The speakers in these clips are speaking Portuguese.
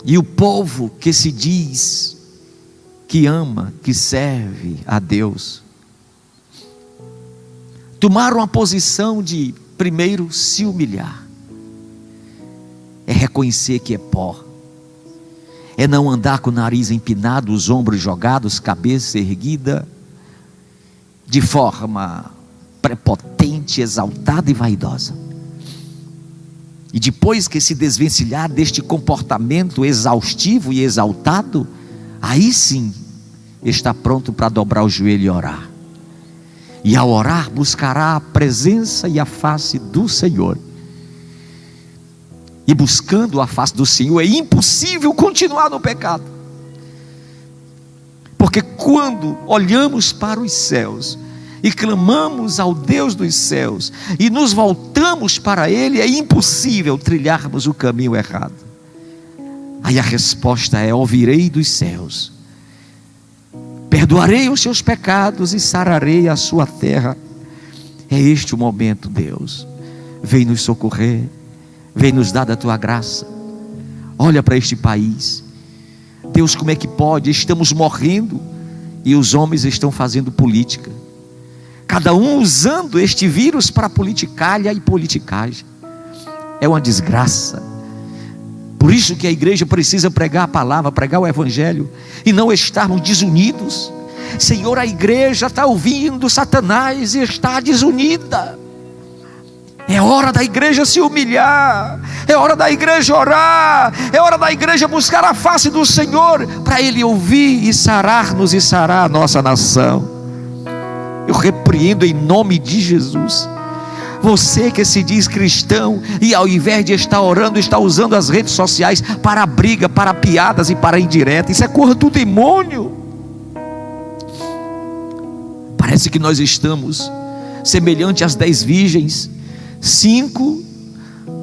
E o povo que se diz que ama, que serve a Deus, tomaram a posição de primeiro se humilhar, é reconhecer que é pó, é não andar com o nariz empinado, os ombros jogados, cabeça erguida, de forma prepotente, exaltada e vaidosa. E depois que se desvencilhar deste comportamento exaustivo e exaltado, aí sim está pronto para dobrar o joelho e orar. E ao orar buscará a presença e a face do Senhor. E buscando a face do Senhor é impossível continuar no pecado. Porque quando olhamos para os céus e clamamos ao Deus dos céus e nos voltamos para Ele, é impossível trilharmos o caminho errado. Aí a resposta é: ouvirei dos céus, perdoarei os seus pecados e sararei a sua terra. É este o momento, Deus. Vem nos socorrer, vem nos dar da tua graça. Olha para este país, Deus, como é que pode? Estamos morrendo e os homens estão fazendo política, cada um usando este vírus para politicalha e politicagem. É uma desgraça. Por isso que a igreja precisa pregar a palavra, pregar o evangelho, e não estarmos desunidos. Senhor, a igreja está ouvindo Satanás e está desunida. É hora da igreja se humilhar, é hora da igreja orar, é hora da igreja buscar a face do Senhor, para Ele ouvir e sarar-nos e sarar a nossa nação. Eu repreendo em nome de Jesus você que se diz cristão e ao invés de estar orando, está usando as redes sociais para briga, para piadas e para indireta. Isso é coisa do demônio. Parece que nós estamos semelhante às 10 virgens, 5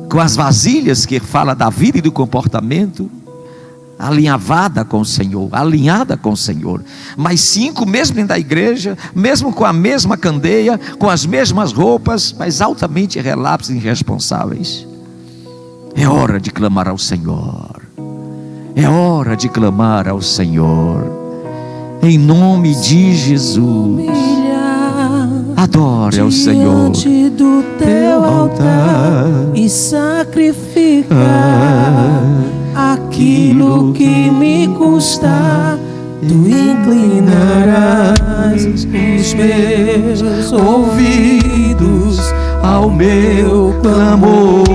com as vasilhas que fala da vida e do comportamento, alinhavada com o Senhor, alinhada com o Senhor, mas 5 mesmo dentro da igreja, mesmo com a mesma candeia, com as mesmas roupas, mas altamente relapsos e irresponsáveis. É hora de clamar ao Senhor, é hora de clamar ao Senhor, em nome de Jesus. Adore ao Senhor diante do teu altar e sacrificar aquilo que me custa. Tu inclinarás os meus ouvidos ao meu clamor.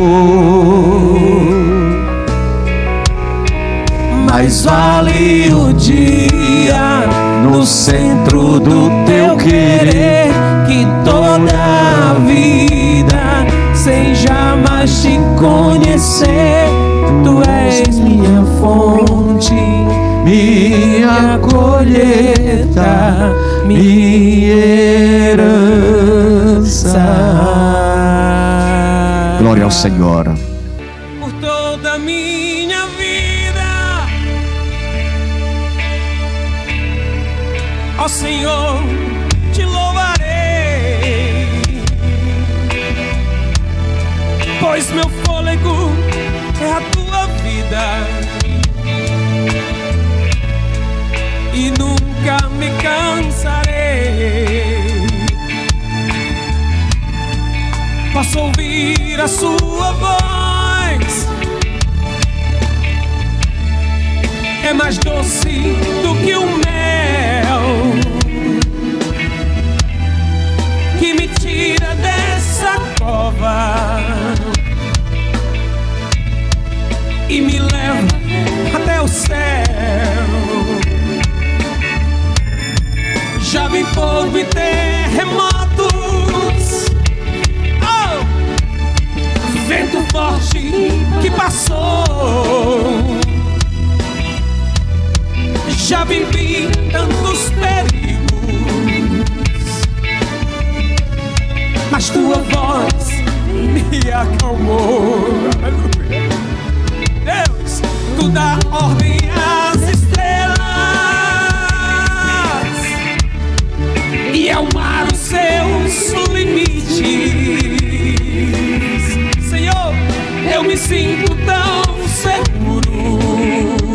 Mais vale o dia no centro do teu querer, que toda a vida sem jamais te conhecer. Tu és minha fonte, minha colheita, minha herança. Glória ao Senhor. Por toda a minha vida, ó Senhor, te louvarei, pois meu fôlego é a tua vida e nunca me cansarei. Posso ouvir a sua voz, é mais doce do que o mel, que me tira dessa cova e me leva até o céu. Já vi fogo e terremotos, oh! Vento forte que passou. Já vivi tantos perigos, mas tua voz me acalmou. Deus, tu dá ordem às estrelas e ao mar os seus limites. Senhor, eu me sinto tão seguro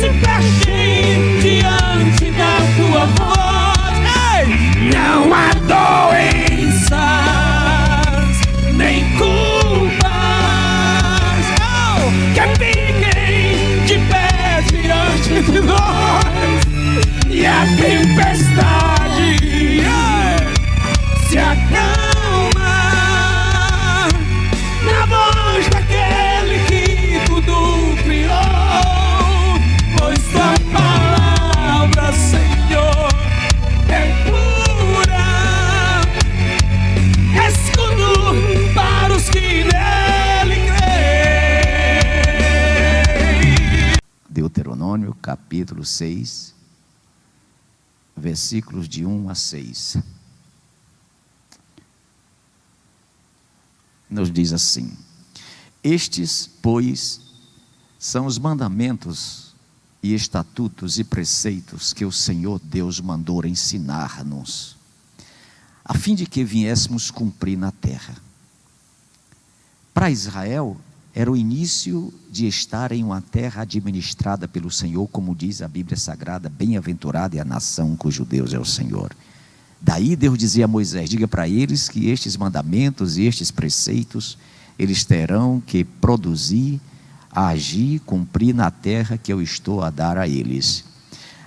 se fechem diante da tua voz. Ei! Não há doenças, nem culpas, oh, que fiquem de pé diante de nós. E a tempestade se acalma na voz daquele que tudo criou. Pois tua palavra, Senhor, é pura, escudo para os que nele creem. Deuteronômio capítulo 6, versículos de 1 a 6. Nos diz assim: estes, pois, são os mandamentos e estatutos e preceitos que o Senhor Deus mandou ensinar-nos, a fim de que viéssemos cumprir na terra. Para Israel, era o início de estar em uma terra administrada pelo Senhor, como diz a Bíblia Sagrada: bem-aventurada é a nação cujo Deus é o Senhor. Daí Deus dizia a Moisés: diga para eles que estes mandamentos e estes preceitos, eles terão que produzir, agir, cumprir na terra que eu estou a dar a eles.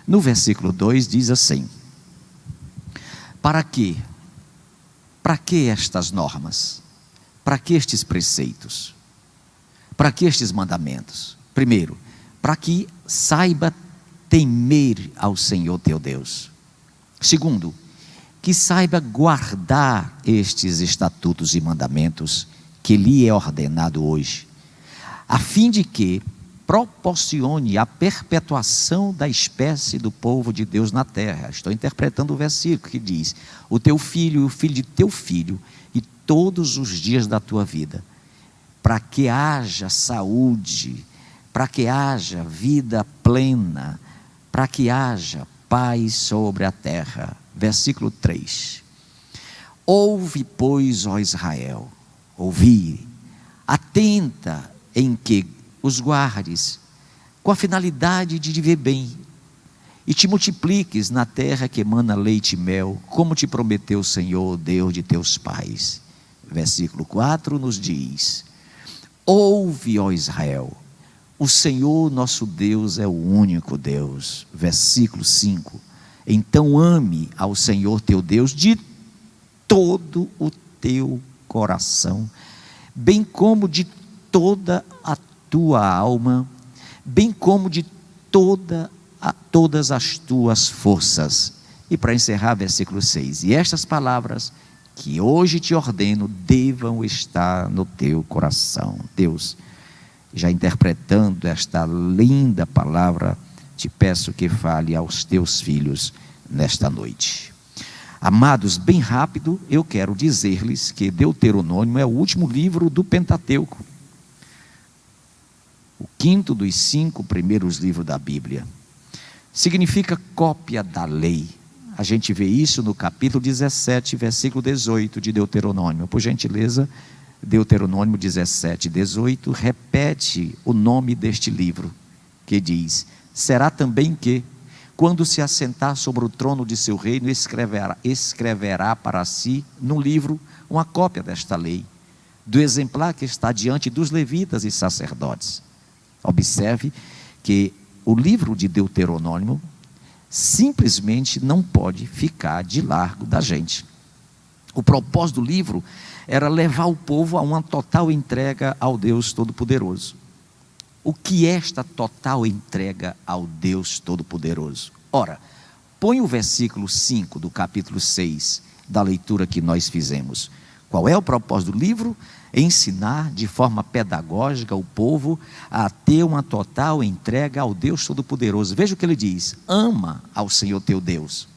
No versículo 2 diz assim: para quê? Para que estas normas? Para que estes preceitos? Para que estes mandamentos? Primeiro, para que saiba temer ao Senhor teu Deus. Segundo, que saiba guardar estes estatutos e mandamentos que lhe é ordenado hoje, a fim de que proporcione a perpetuação da espécie do povo de Deus na terra. Estou interpretando o versículo que diz: o teu filho e o filho de teu filho, e todos os dias da tua vida, para que haja saúde, para que haja vida plena, para que haja paz sobre a terra. Versículo 3: ouve, pois, ó Israel, ouvi, atenta em que os guardes, com a finalidade de viver bem, e te multipliques na terra que emana leite e mel, como te prometeu o Senhor, Deus de teus pais. Versículo 4 nos diz: ouve, ó Israel, o Senhor nosso Deus é o único Deus. Versículo 5: então ame ao Senhor teu Deus de todo o teu coração, bem como de toda a tua alma, bem como de todas as tuas forças. E para encerrar, versículo 6: e estas palavras que hoje te ordeno devam estar no teu coração. Deus, já interpretando esta linda palavra, te peço que fale aos teus filhos nesta noite. Amados, bem rápido, eu quero dizer-lhes que Deuteronômio é o último livro do Pentateuco, o quinto dos 5 primeiros livros da Bíblia. Significa cópia da lei. A gente vê isso no capítulo 17, versículo 18 de Deuteronômio. Por gentileza, Deuteronômio 17, 18, repete o nome deste livro, que diz: será também que, quando se assentar sobre o trono de seu reino, escreverá para si, num livro, uma cópia desta lei, do exemplar que está diante dos levitas e sacerdotes. Observe que o livro de Deuteronômio simplesmente não pode ficar de largo da gente. O propósito do livro era levar o povo a uma total entrega ao Deus Todo-Poderoso. O que é esta total entrega ao Deus Todo-Poderoso? Ora, põe o versículo 5 do capítulo 6 da leitura que nós fizemos. Qual é o propósito do livro? Ensinar de forma pedagógica o povo a ter uma total entrega ao Deus Todo-Poderoso. Veja o que ele diz: ama ao Senhor teu Deus.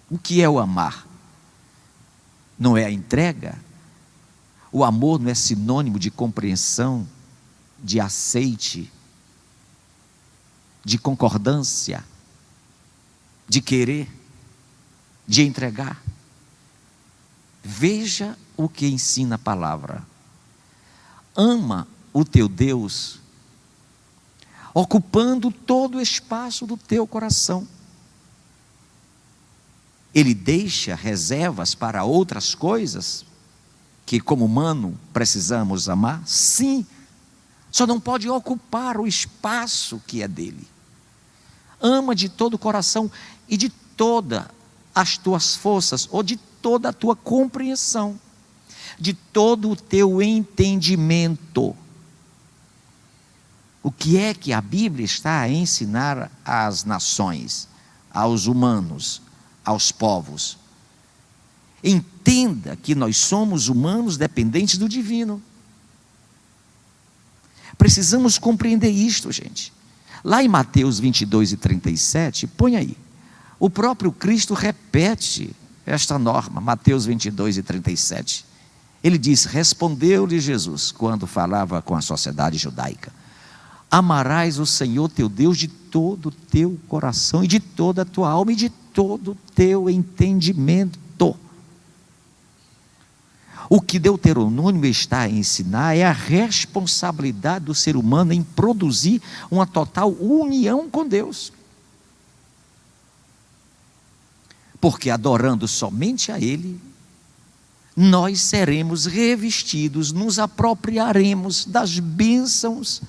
O que é o amar? Não é a entrega? O amor não é sinônimo de compreensão, de aceite, de concordância, de querer, de entregar? Veja o que ensina a palavra: ama o teu Deus. ocupando todo o espaço do teu coração. Ele deixa reservas para outras coisas que, como humano, precisamos amar? Sim, só não pode ocupar o espaço que é dele. Ama de todo o coração e de todas as tuas forças, ou de toda a tua compreensão, de todo o teu entendimento. O que é que a Bíblia está a ensinar às nações, aos humanos, aos povos? Entenda que nós somos humanos dependentes do divino. Precisamos compreender isto, gente. Lá em Mateus 22:37, põe aí. O próprio Cristo repete esta norma, Mateus 22:37. Ele diz: respondeu-lhe Jesus, quando falava com a sociedade judaica: amarás o Senhor teu Deus de todo o teu coração, e de toda a tua alma, e de todo o teu entendimento. O que Deuteronômio está a ensinar é a responsabilidade do ser humano em produzir uma total união com Deus. Porque adorando somente a Ele, nós seremos revestidos, nos apropriaremos das bênçãos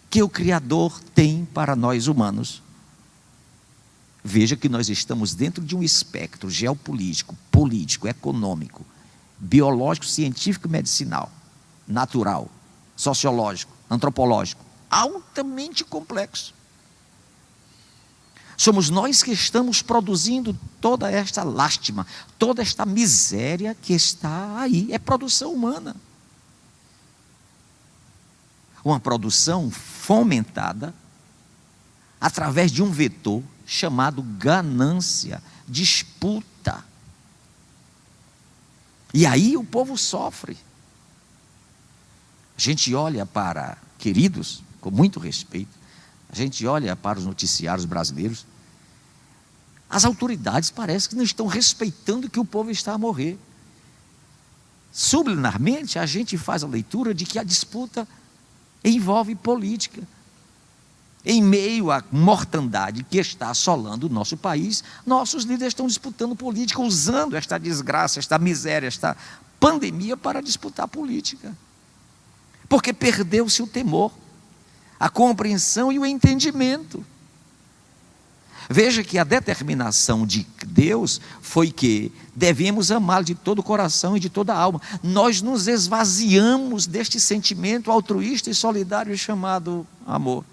que o Criador tem para nós humanos. Veja que nós estamos dentro de um espectro geopolítico, político, econômico, biológico, científico e medicinal, natural, sociológico, antropológico, altamente complexo. Somos nós que estamos produzindo toda esta lástima, toda esta miséria que está aí. É produção humana. Uma produção fomentada através de um vetor chamado ganância, disputa. E aí o povo sofre. A gente olha para, queridos, com muito respeito, a gente olha para os noticiários brasileiros, as autoridades parecem que não estão respeitando que o povo está a morrer. Subliminarmente, a gente faz a leitura de que a disputa envolve política. Em meio à mortandade que está assolando o nosso país, nossos líderes estão disputando política, usando esta desgraça, esta miséria, esta pandemia para disputar política. Porque perdeu-se o temor, a compreensão e o entendimento. Veja que a determinação de Deus foi que devemos amá-lo de todo o coração e de toda a alma. Nós nos esvaziamos deste sentimento altruísta e solidário chamado amor.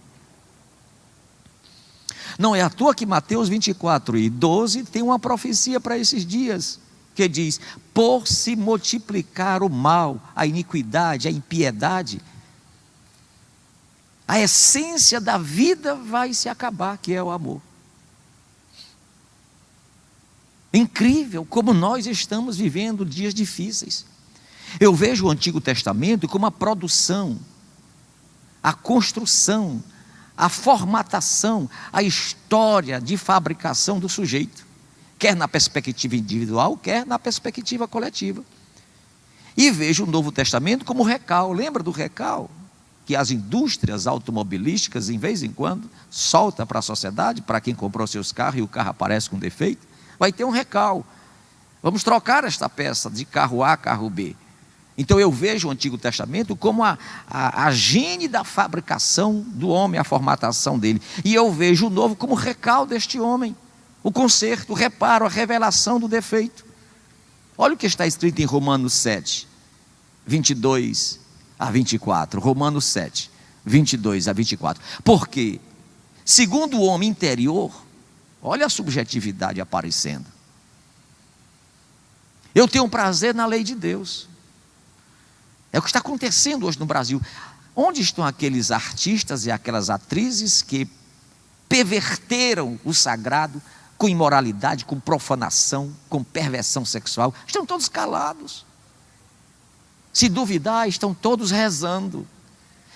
Não é à toa que Mateus 24:12 tem uma profecia para esses dias, que diz: por se multiplicar o mal, a iniquidade, a impiedade, a essência da vida vai se acabar, que é o amor. Incrível como nós estamos vivendo dias difíceis. Eu vejo o Antigo Testamento como a produção, a construção, a formatação, a história de fabricação do sujeito, quer na perspectiva individual, quer na perspectiva coletiva. E vejo o Novo Testamento como recal. Lembra do recal? Que as indústrias automobilísticas, em vez em quando, soltam para a sociedade, para quem comprou seus carros e o carro aparece com defeito, vai ter um recal. Vamos trocar esta peça de carro A, carro B. Então eu vejo o Antigo Testamento como a gene da fabricação do homem, a formatação dele. E eu vejo o Novo como o recal deste homem, o conserto, o reparo, a revelação do defeito. Olha o que está escrito em Romanos 7, 22 a 24. Romanos 7, 22 a 24. Porque, segundo o homem interior, olha a subjetividade aparecendo. Eu tenho prazer na lei de Deus. É o que está acontecendo hoje no Brasil. Onde estão aqueles artistas e aquelas atrizes que perverteram o sagrado com imoralidade, com profanação, com perversão sexual? Estão todos calados. Se duvidar, estão todos rezando.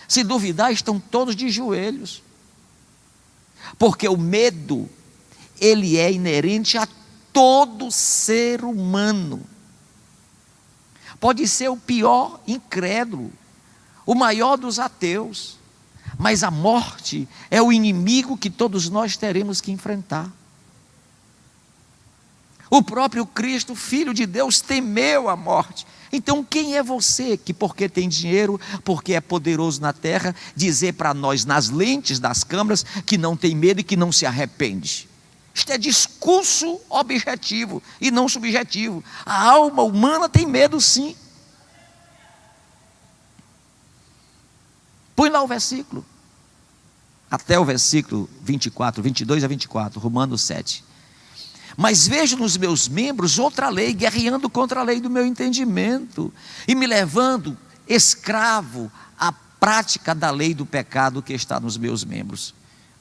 Se duvidar, estão todos de joelhos. Porque o medo, ele é inerente a todo ser humano. Pode ser o pior incrédulo, o maior dos ateus, Mas a morte é o inimigo que todos nós teremos que enfrentar. O próprio Cristo, Filho de Deus, temeu a morte. Então quem é você que, porque tem dinheiro, porque é poderoso na terra, dizer para nós nas lentes das câmeras que não tem medo e que não se arrepende? Isto é discurso objetivo e não subjetivo. A alma humana tem medo, sim. Põe lá o versículo, até o versículo 24, 22 a 24, Romanos 7. Mas vejo nos meus membros outra lei, guerreando contra a lei do meu entendimento, e me levando escravo à prática da lei do pecado que está nos meus membros.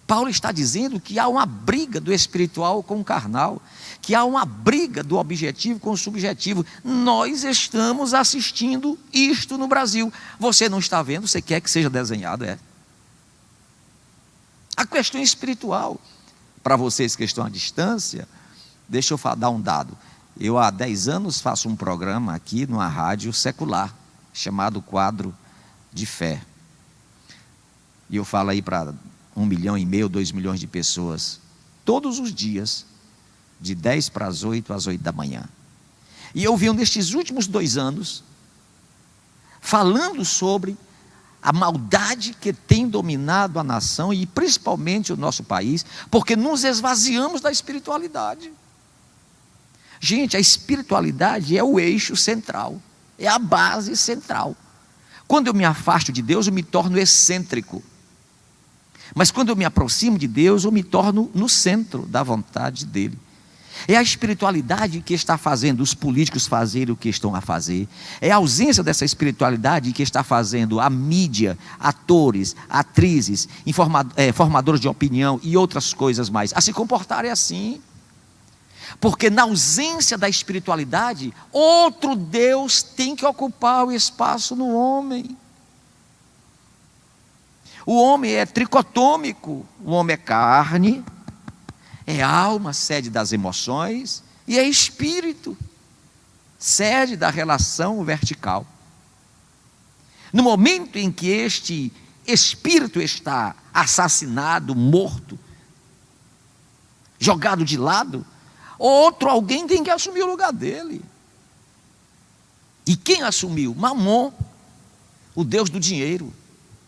Paulo está dizendo que há uma briga do espiritual com o carnal, que há uma briga do objetivo com o subjetivo. Nós estamos assistindo isto no Brasil. Você não está vendo, você quer que seja desenhado, é. A questão espiritual, para vocês que estão à distância, deixa eu dar um dado. Eu há 10 anos faço um programa aqui numa rádio secular, chamado Quadro de Fé. E eu falo aí para 1,5 milhão, 2 milhões de pessoas, todos os dias, de 10 para as 8 às 8 da manhã. E eu venho nestes últimos 2 anos, falando sobre a maldade que tem dominado a nação e principalmente o nosso país, porque nos esvaziamos da espiritualidade. Gente, a espiritualidade é o eixo central, é a base central. Quando eu me afasto de Deus, eu me torno excêntrico. Mas quando eu me aproximo de Deus, eu me torno no centro da vontade dEle. É a espiritualidade que está fazendo os políticos fazerem o que estão a fazer. É a ausência dessa espiritualidade que está fazendo a mídia, atores, atrizes, formadores de opinião e outras coisas mais a se comportarem assim. Porque na ausência da espiritualidade, outro Deus tem que ocupar o espaço no homem. O homem é tricotômico, o homem é carne, é alma, sede das emoções, e é espírito, sede da relação vertical. No momento em que este espírito está assassinado, morto, jogado de lado, alguém tem que assumir o lugar dele. E quem assumiu? Mamon, o Deus do dinheiro,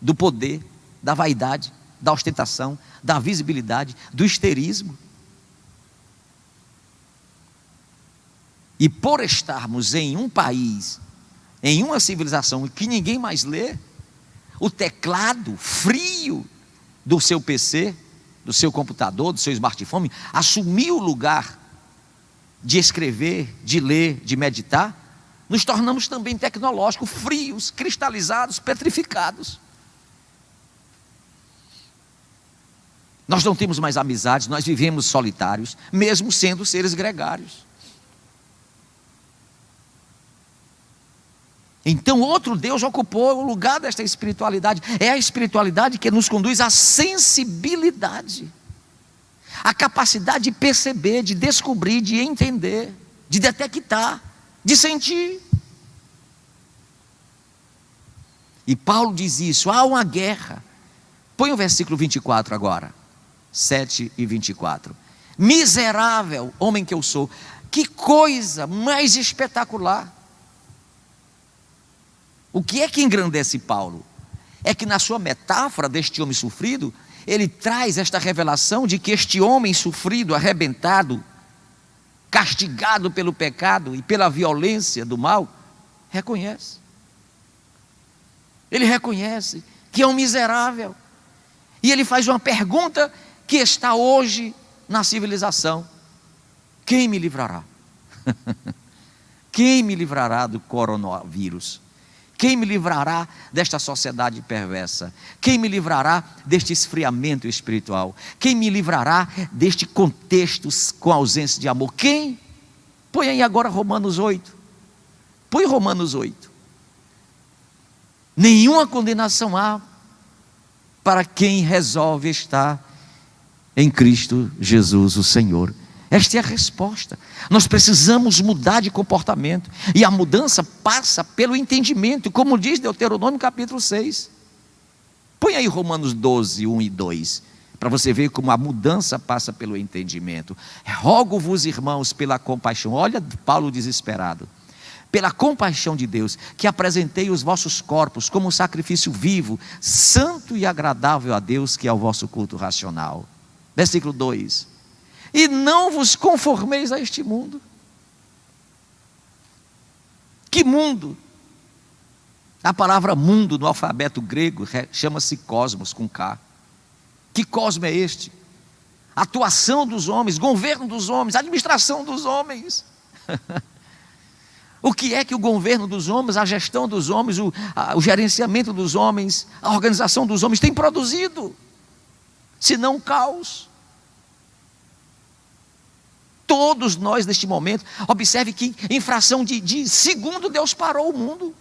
do poder, da vaidade, da ostentação, da visibilidade, do histerismo. E por estarmos em um país, em uma civilização que ninguém mais lê, o teclado frio do seu PC, do seu computador, do seu smartphone, assumiu o lugar de escrever, de ler, de meditar, nos tornamos também tecnológicos, frios, cristalizados, petrificados. Nós não temos mais amizades, nós vivemos solitários, mesmo sendo seres gregários. Então outro Deus ocupou o lugar desta espiritualidade. É a espiritualidade que nos conduz à sensibilidade, a capacidade de perceber, de descobrir, de entender, de detectar, de sentir. E Paulo diz isso, há uma guerra. Põe o versículo 24 agora, 7 e 24. Miserável homem que eu sou, que coisa mais espetacular. O que é que engrandece Paulo? É que na sua metáfora deste homem sofrido, ele traz esta revelação de que este homem sofrido, arrebentado, castigado pelo pecado e pela violência do mal, reconhece. Ele reconhece que é um miserável. E ele faz uma pergunta que está hoje na civilização: quem me livrará? Quem me livrará do coronavírus? Quem me livrará desta sociedade perversa? Quem me livrará deste esfriamento espiritual? Quem me livrará deste contexto com ausência de amor? Quem? Põe aí agora Romanos 8. Põe Romanos 8. Nenhuma condenação há para quem resolve estar em Cristo Jesus, o Senhor. Esta é a resposta. Nós precisamos mudar de comportamento, e a mudança passa pelo entendimento, como diz Deuteronômio capítulo 6. Põe aí Romanos 12, 1 e 2, para você ver como a mudança passa pelo entendimento. Rogo-vos, irmãos, pela compaixão. Olha Paulo desesperado. Pela compaixão de Deus, que apresentei os vossos corpos como um sacrifício vivo, santo e agradável a Deus, que é o vosso culto racional. Versículo 2. E não vos conformeis a este mundo. Que mundo? A palavra mundo no alfabeto grego chama-se cosmos, com K. Que cosmo é este? Atuação dos homens, governo dos homens, administração dos homens. O que é que o governo dos homens, a gestão dos homens, o gerenciamento dos homens, a organização dos homens tem produzido? Senão caos. Todos nós neste momento, observe que em fração de segundo Deus parou o mundo.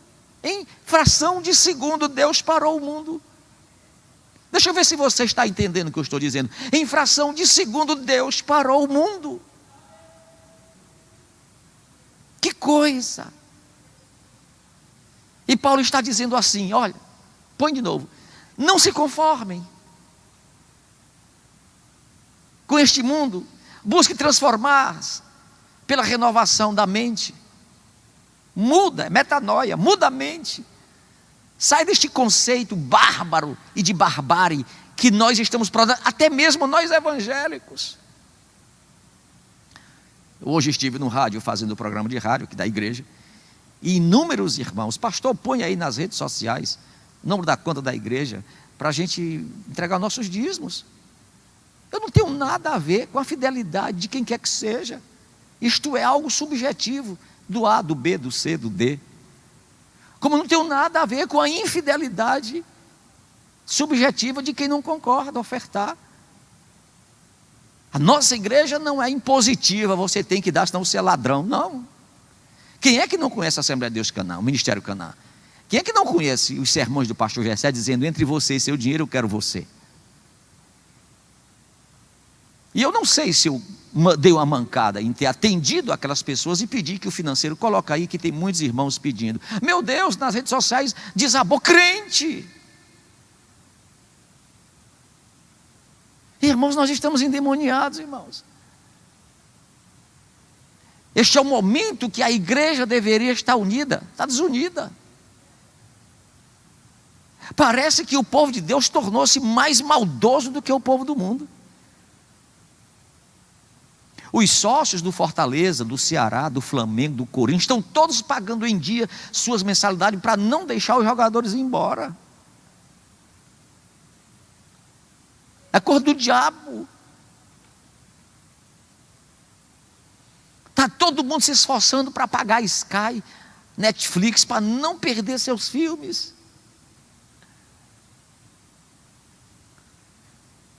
Em fração de segundo Deus parou o mundo. Deixa eu ver se você está entendendo o que eu estou dizendo. Em fração de segundo Deus parou o mundo. Que coisa! E Paulo está dizendo assim, olha, põe de novo. Não se conformem com este mundo. Busque transformar pela renovação da mente. Muda, é metanoia, muda a mente. Sai deste conceito bárbaro e de barbárie que nós estamos produzindo, até mesmo nós evangélicos. Hoje estive no rádio fazendo o programa de rádio aqui da igreja, e inúmeros irmãos, pastor, põe aí nas redes sociais o número da conta da igreja para a gente entregar nossos dízimos. Eu não tenho nada a ver com a fidelidade de quem quer que seja. Isto é algo subjetivo, do A, do B, do C, do D. Como não tenho nada a ver com a infidelidade subjetiva de quem não concorda ofertar. A nossa igreja não é impositiva, você tem que dar, senão você é ladrão. Não. Quem é que não conhece a Assembleia de Deus Canaã, o Ministério Canaã? Quem é que não conhece os sermões do pastor Gessé dizendo, entre você e seu dinheiro eu quero você? E eu não sei se eu dei uma mancada em ter atendido aquelas pessoas e pedir que o financeiro coloque aí, que tem muitos irmãos pedindo. Meu Deus, nas redes sociais desabou crente. Irmãos, nós estamos endemoniados, irmãos. Este é o momento que a igreja deveria estar unida, está desunida. Parece que o povo de Deus tornou-se mais maldoso do que o povo do mundo. Os sócios do Fortaleza, do Ceará, do Flamengo, do Corinthians, estão todos pagando em dia suas mensalidades para não deixar os jogadores ir embora. É coisa do diabo. Está todo mundo se esforçando para pagar Sky, Netflix, para não perder seus filmes.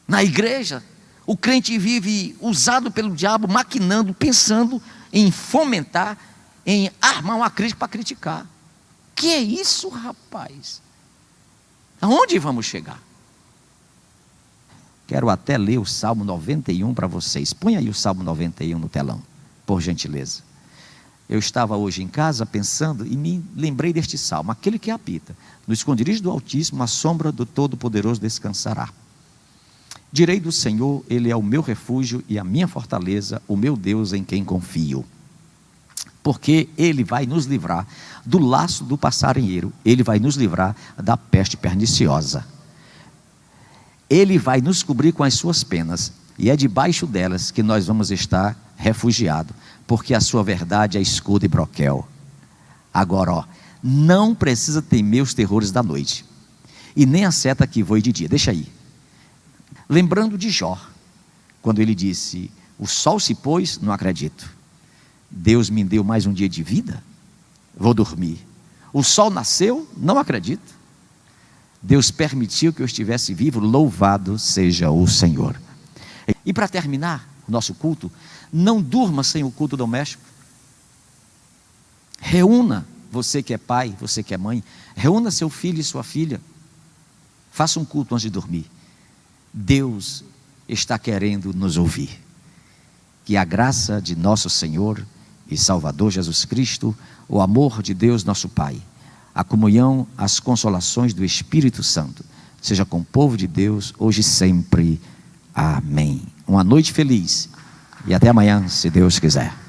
Na igreja, o crente vive usado pelo diabo, maquinando, pensando em fomentar, em armar uma crítica para criticar. Que é isso, rapaz? Aonde vamos chegar? Quero até ler o Salmo 91 para vocês. Põe aí o Salmo 91 no telão, por gentileza. Eu estava hoje em casa pensando e me lembrei deste salmo, aquele que apita: no esconderijo do Altíssimo, a sombra do Todo-Poderoso descansará. Direi do Senhor, Ele é o meu refúgio e a minha fortaleza, o meu Deus em quem confio. Porque Ele vai nos livrar do laço do passarinheiro, Ele vai nos livrar da peste perniciosa. Ele vai nos cobrir com as suas penas, e é debaixo delas que nós vamos estar refugiados, porque a sua verdade é escudo e broquel. Agora, ó, não precisa temer os terrores da noite, e nem a seta que voe de dia. Deixa aí. Lembrando de Jó, quando ele disse: o sol se pôs, não acredito. Deus me deu mais um dia de vida, vou dormir. O sol nasceu, não acredito. Deus permitiu que eu estivesse vivo, louvado seja o Senhor. E para terminar o nosso culto, não durma sem o culto doméstico. Reúna, você que é pai, você que é mãe, reúna seu filho e sua filha. Faça um culto antes de dormir. Deus está querendo nos ouvir. Que a graça de nosso Senhor e Salvador Jesus Cristo, o amor de Deus nosso Pai, a comunhão, as consolações do Espírito Santo, seja com o povo de Deus, hoje e sempre. Amém. Uma noite feliz e até amanhã, se Deus quiser.